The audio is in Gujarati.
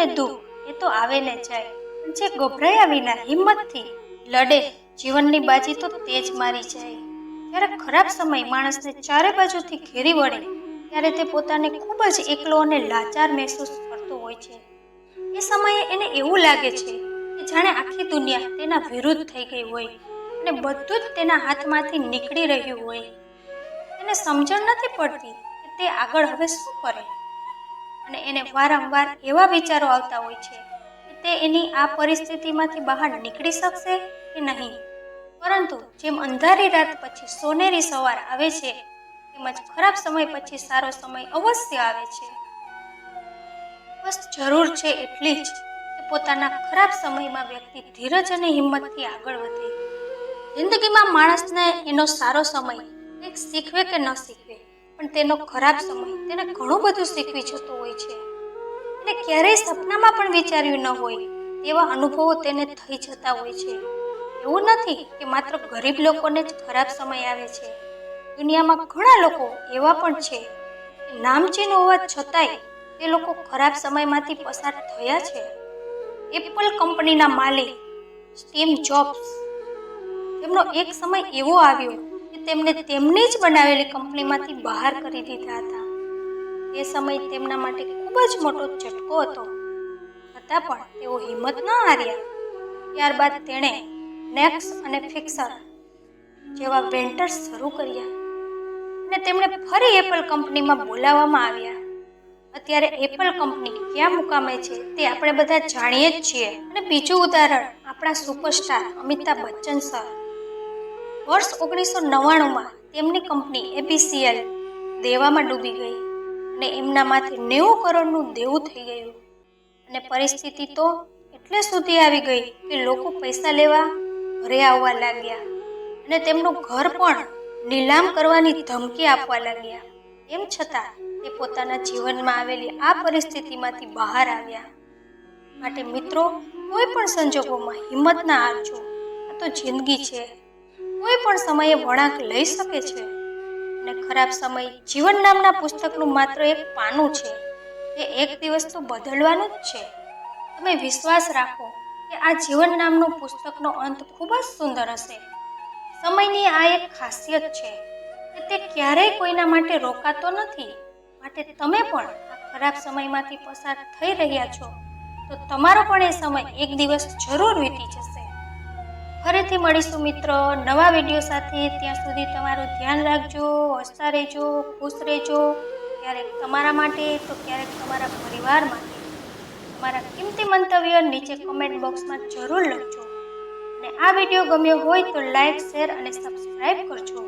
અને દુઃખ એ તો આવે ને જાય, પણ જે ગભરાયા વિના હિંમતથી લડે, જીવનની બાજી તો તે જ મારી જાય. જ્યારે ખરાબ સમય માણસને ચારે બાજુથી ઘેરી વળે ત્યારે તે પોતાને ખૂબ જ એકલો અને લાચાર મહેસૂસ કરતો હોય છે. એ સમયે એને એવું લાગે છે કે જાણે આખી દુનિયા તેના વિરુદ્ધ થઈ ગઈ હોય અને બધું જ તેના હાથમાંથી નીકળી રહ્યું હોય. એને સમજણ નથી પડતી કે તે આગળ હવે શું કરે, અને એને વારંવાર એવા વિચારો આવતા હોય છે કે તે એની આ પરિસ્થિતિમાંથી બહાર નીકળી શકશે કે નહીં. પરંતુ જેમ અંધારી રાત પછી સોનેરી સવાર આવે છે, તેમજ ખરાબ સમય પછી સારો સમય અવશ્ય આવે છે. બસ જરૂર છે એટલી જ કે પોતાના ખરાબ સમયમાં વ્યક્તિ ધીરજ અને હિંમતથી આગળ વધે. જિંદગીમાં માણસને એનો સારો સમય કંઈક શીખવે કે ન શીખવે, પણ તેનો ખરાબ સમય તેને ઘણું બધું શીખવી જતો હોય છે. એને ક્યારેય સપનામાં પણ વિચાર્યું ન હોય તેવા અનુભવો તેને થઈ જતા હોય છે. એવું નથી કે માત્ર ગરીબ લોકોને જ ખરાબ સમય આવે છે. દુનિયામાં ઘણા લોકો એવા પણ છે કે નામચીન હોવા છતાંય તે લોકો ખરાબ સમયમાંથી પસાર થયા છે. એપલ કંપનીના માલિક સ્ટીવ જોબ્સ, તેમનો એક સમય એવો આવ્યો કે તેમને તેમની જ બનાવેલી કંપનીમાંથી બહાર કરી દીધા હતા. તે સમય તેમના માટે ખૂબ જ મોટો ઝટકો હતો, છતાં પણ તેઓ હિંમત ન હાર્યા. ત્યારબાદ તેણે નેક્સ અને ફિક્સર જેવા વેન્ચર્સ શરૂ કર્યા અને તેમણે ફરી એપલ કંપનીમાં બોલાવવામાં આવ્યા. અત્યારે એપલ કંપની ક્યાં મુકામે છે તે આપણે બધા જાણીએ જ છીએ. અને બીજું ઉદાહરણ આપણા સુપરસ્ટાર અમિતાભ બચ્ચન સર. વર્ષ 1999માં તેમની કંપની એબીસીએલ દેવામાં ડૂબી ગઈ અને એમના માથે 90 કરોડનું દેવું થઈ ગયું. અને પરિસ્થિતિ તો એટલે સુધી આવી ગઈ કે લોકો પૈસા લેવા ઘરે આવવા લાગ્યા અને તેમનું ઘર પણ નીલામ કરવાની ધમકી આપવા લાગ્યા. તેમ છતાં તે પોતાના જીવનમાં આવેલી આ પરિસ્થિતિમાંથી બહાર આવ્યા. માટે મિત્રો, કોઈ પણ સંજોગોમાં હિંમત ના હારજો. આ તો જિંદગી છે, કોઈ પણ સમયે વળાંક લઈ શકે છે. અને ખરાબ સમય જીવન નામના પુસ્તકનું માત્ર એક પાનું છે, જે એક દિવસ તો બદલવાનું જ છે. તમે વિશ્વાસ રાખો કે આ જીવન નામનું પુસ્તકનો અંત ખૂબ જ સુંદર હશે. સમયની આ એક ખાસિયત છે કે તે ક્યારેય કોઈના માટે રોકાતો નથી. માટે તમે પણ આ ખરાબ સમયમાંથી પસાર થઈ રહ્યા છો તો તમારો પણ એ સમય એક દિવસ જરૂર વીતી જશે. ફરીથી મળીશું મિત્રો નવા વિડીયો સાથે. ત્યાં સુધી તમારું ધ્યાન રાખજો, હસતા રહેજો, ખુશ રહેજો. ક્યારેક તમારા માટે તો ક્યારેક તમારા પરિવાર માટે. તમારા કિંમતી મંતવ્ય નીચે કમેન્ટ બોક્સમાં જરૂર લખજો. અને આ વિડીયો ગમ્યો હોય તો લાઈક, શેર અને સબસ્ક્રાઈબ કરજો.